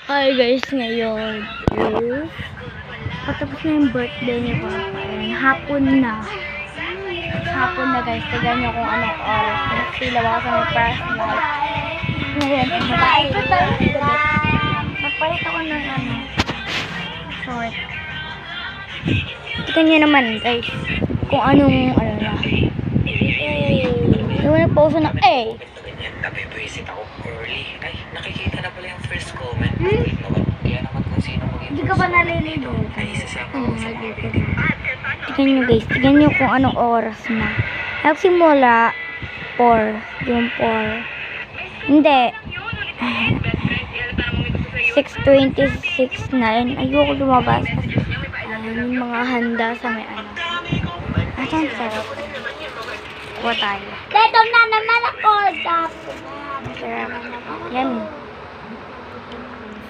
Hi guys, ngayon is patapos na yung birthday ni Papa. Ayan, hapon na. Hapon na guys. Tignan nyo kung anong oras. Nagsilaw ako sa may press light. Ngayon, mag-aikot tayo ng gabi. Nagpalit ako ng short. Tignan nyo naman guys kung anong na. Yung nagpauso na Nabibisit ako early. Ay, nakikita na pala yung first comment. Kaya naman kung sino maging Hindi ka ba naliligo? ay isasama ko sa mga Tignan nyo guys. Tignan nyo kung anong oras na. Nagsimula 4. Yung 4. Hindi. 6:26 na. Ayoko lumabas. Yung mga handa sa may Asan sarap? Kuha tayo. Dito na naman ako. Sarap. Yummy.